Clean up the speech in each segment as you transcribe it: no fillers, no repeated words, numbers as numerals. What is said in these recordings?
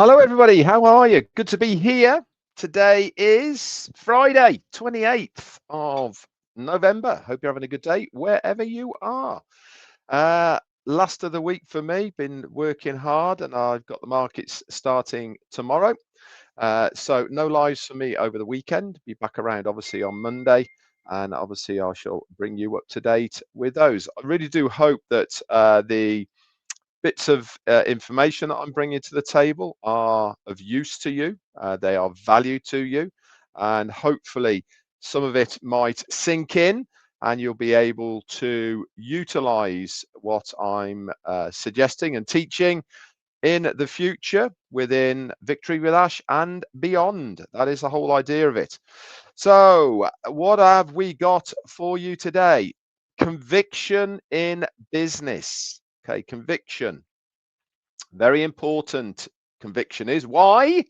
Hello, everybody. How are you? Good to be here. Today is Friday, 28th of November. Hope you're having a good day wherever you are. Last of the week for me, been working hard, and I've got the markets starting tomorrow. So no lives for me over the weekend. Be back around obviously on Monday, and obviously I shall bring you up to date with those. I really do hope that the bits of information that I'm bringing to the table are of use to you. They are value to you, and hopefully some of it might sink in and you'll be able to utilize what I'm suggesting and teaching in the future within Victory with Ash and beyond. That is the whole idea of it. So what have we got for you today? Conviction in business. Okay, conviction. Very important conviction is. Why?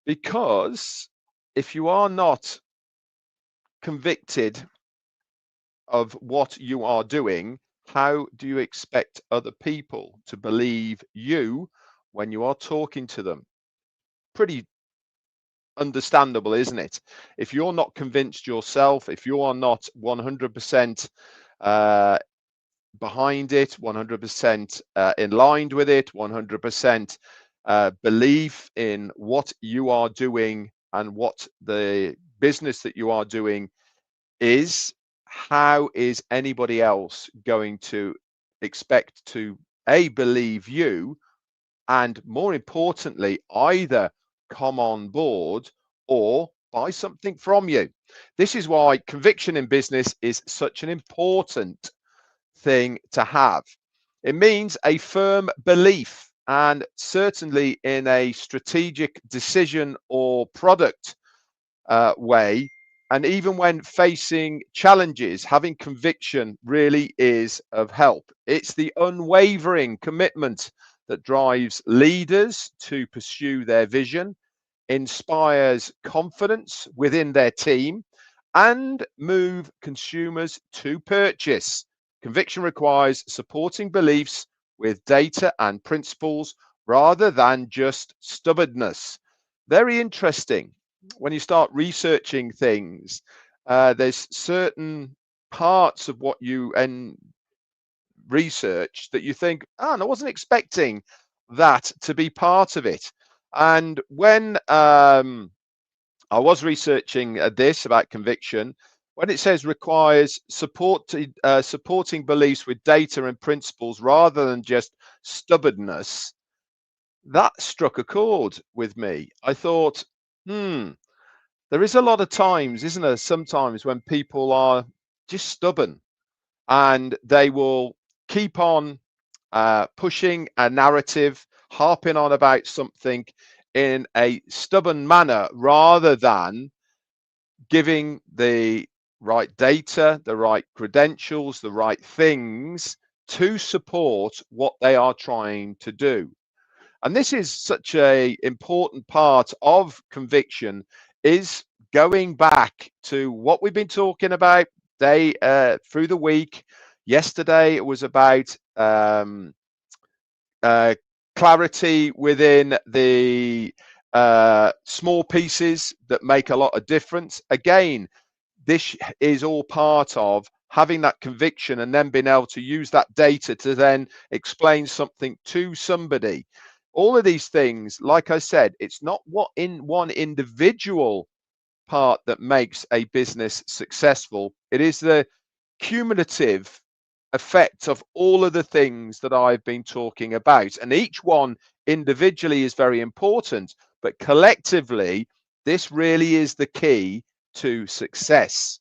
Because if you are not convicted of what you are doing, how do you expect other people to believe you when you are talking to them? Pretty understandable, isn't it? If you're not convinced yourself, if you are not 100% behind it, 100% in line with it, 100% belief in what you are doing and what the business that you are doing is, how is anybody else going to expect to believe you, and more importantly, either come on board or buy something from you? This is why conviction in business is such an important thing to have. It means a firm belief, and certainly in a strategic decision or product way. And even when facing challenges, having conviction really is of help. It's the unwavering commitment that drives leaders to pursue their vision, inspires confidence within their team, and move consumers to purchase. Conviction requires supporting beliefs with data and principles rather than just stubbornness. Very interesting. When you start researching things, there's certain parts of what you research that you think, oh, and I wasn't expecting that to be part of it. And when I was researching this about conviction, when it says requires supporting beliefs with data and principles rather than just stubbornness, that struck a chord with me. I thought, there is a lot of times, isn't there, sometimes when people are just stubborn and they will keep on pushing a narrative, harping on about something in a stubborn manner rather than giving the right data, the right credentials, the right things to support what they are trying to do. And this is such a important part of conviction, is going back to what we've been talking about day through the week. Yesterday it was about clarity within the small pieces that make a lot of difference. Again, this is all part of having that conviction and then being able to use that data to then explain something to somebody. All of these things, like I said, it's not what in one individual part that makes a business successful. It is the cumulative effect of all of the things that I've been talking about. And each one individually is very important, but collectively, this really is the key to success.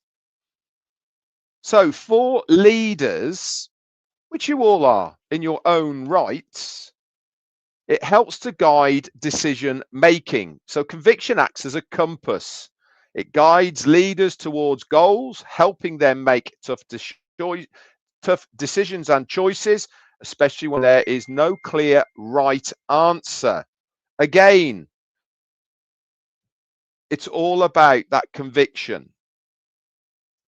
So for leaders, which you all are in your own rights, it helps to guide decision making. So conviction acts as a compass. It guides leaders towards goals, helping them make tough decisions and choices, especially when there is no clear right answer. Again, it's all about that conviction.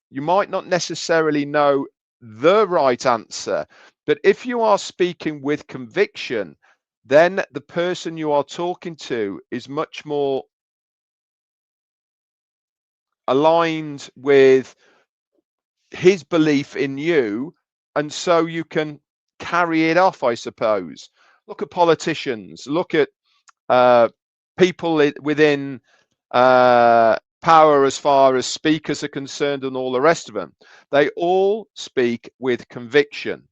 You might not necessarily know the right answer, but if you are speaking with conviction, then the person you are talking to is much more aligned with his belief in you, and so you can carry it off, I suppose. Look at politicians, look at uh, people within power as far as speakers are concerned and all the rest of them. They all speak with conviction.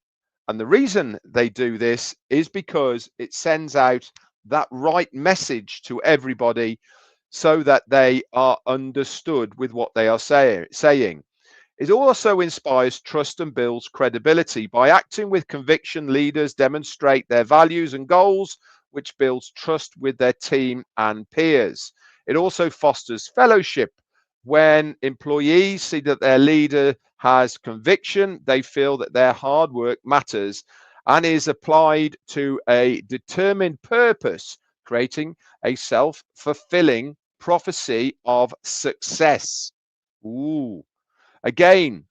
And the reason they do this is because it sends out that right message to everybody so that they are understood with what they are saying. It also inspires trust and builds credibility. By acting with conviction, leaders demonstrate their values and goals, which builds trust with their team and peers. It also fosters fellowship. When employees see that their leader has conviction, they feel that their hard work matters and is applied to a determined purpose, creating a self-fulfilling prophecy of success. Ooh. Again,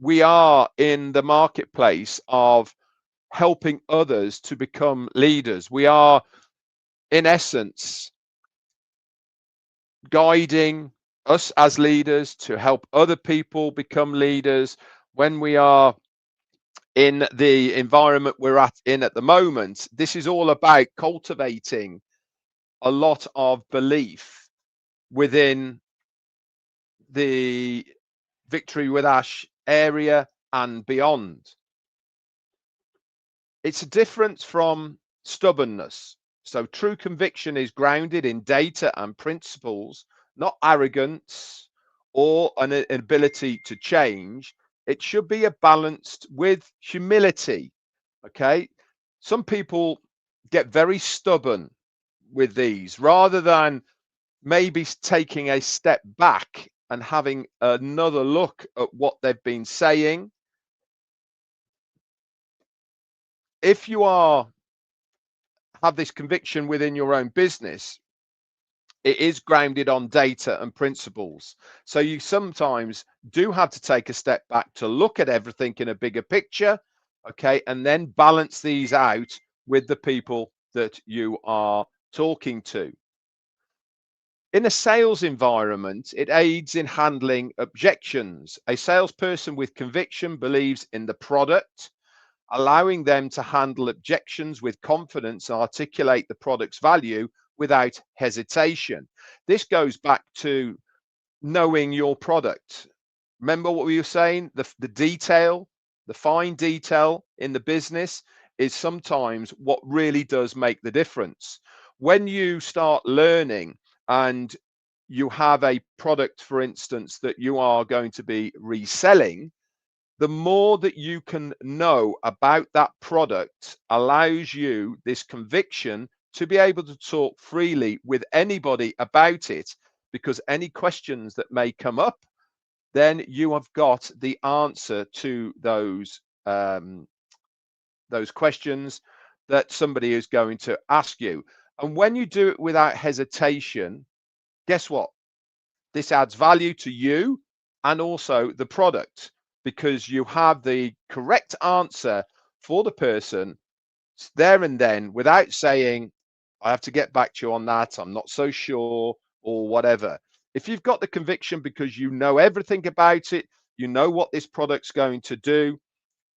we are in the marketplace of helping others to become leaders. We are, in essence, guiding us as leaders to help other people become leaders. When we are in the environment we're at the moment, this is all about cultivating a lot of belief within the Victory with Ash area and beyond. It's a difference from stubbornness. So true conviction is grounded in data and principles, not arrogance or an ability to change. It should be a balanced with humility. Okay. Some people get very stubborn with these rather than maybe taking a step back and having another look at what they've been saying. If you have this conviction within your own business, it is grounded on data and principles. So you sometimes do have to take a step back to look at everything in a bigger picture, okay, and then balance these out with the people that you are talking to. In a sales environment, it aids in handling objections. A salesperson with conviction believes in the product, allowing them to handle objections with confidence and articulate the product's value without hesitation. This goes back to knowing your product. Remember what we were saying? The detail, the fine detail in the business is sometimes what really does make the difference. When you start learning and you have a product, for instance, that you are going to be reselling, the more that you can know about that product allows you this conviction to be able to talk freely with anybody about it, because any questions that may come up, then you have got the answer to those questions that somebody is going to ask you. And when you do it without hesitation, guess what? This adds value to you and also the product, because you have the correct answer for the person there and then without saying, I have to get back to you on that, I'm not so sure, or whatever. If you've got the conviction because you know everything about it, you know what this product's going to do,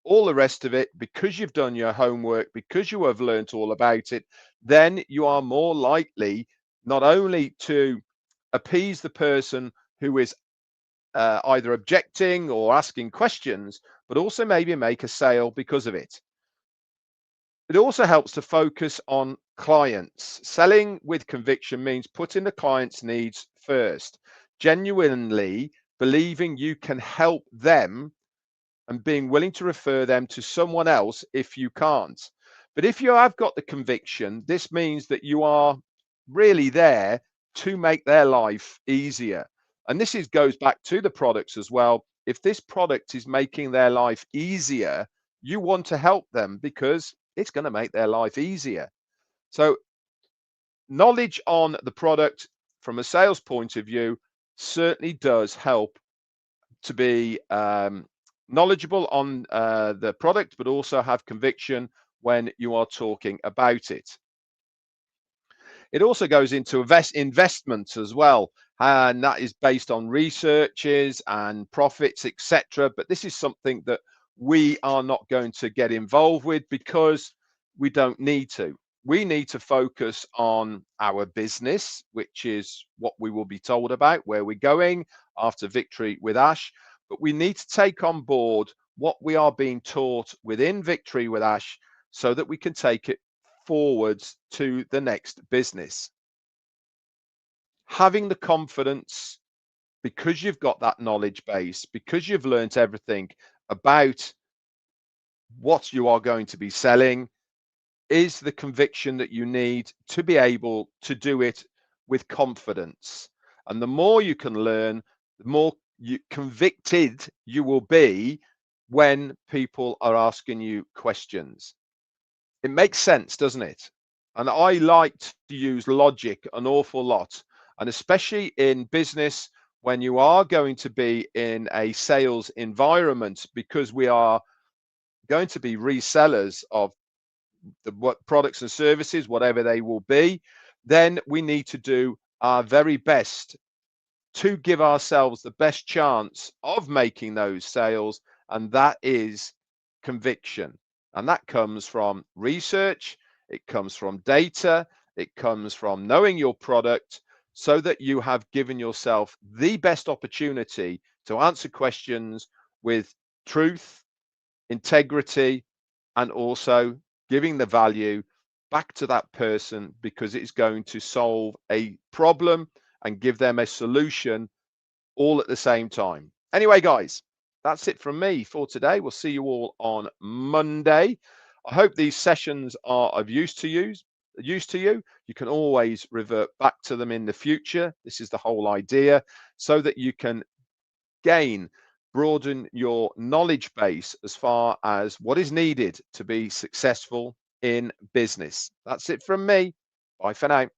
all the rest of it, because you've done your homework, because you have learned all about it, then you are more likely not only to appease the person who is either objecting or asking questions, but also maybe make a sale because of it. It also helps to focus on clients. Selling with conviction means putting the client's needs first, genuinely believing you can help them and being willing to refer them to someone else if you can't. But if you have got the conviction, this means that you are really there to make their life easier. And goes back to the products as well. If this product is making their life easier, you want to help them because it's going to make their life easier. So knowledge on the product from a sales point of view certainly does help to be knowledgeable on the product, but also have conviction when you are talking about it. It also goes into investments as well, and that is based on researches and profits, etc. But this is something that we are not going to get involved with because we don't need to. We need to focus on our business, which is what we will be told about, where we're going after Victory with Ash. But we need to take on board what we are being taught within Victory with Ash so that we can take it forwards to the next business. Having the confidence, because you've got that knowledge base, because you've learned everything about what you are going to be selling, is the conviction that you need to be able to do it with confidence. And the more you can learn, the more convicted you will be when people are asking you questions. It makes sense, doesn't it? And I like to use logic an awful lot, and especially in business when you are going to be in a sales environment, because we are going to be resellers of what products and services, whatever they will be, then we need to do our very best to give ourselves the best chance of making those sales, and that is conviction. And that comes from research, it comes from data, it comes from knowing your product so that you have given yourself the best opportunity to answer questions with truth, integrity, and also giving the value back to that person because it's going to solve a problem and give them a solution all at the same time. Anyway, guys, that's it from me for today. We'll see you all on Monday. I hope these sessions are of use to you. You can always revert back to them in the future. This is the whole idea, so that you can broaden your knowledge base as far as what is needed to be successful in business. That's it from me. Bye for now.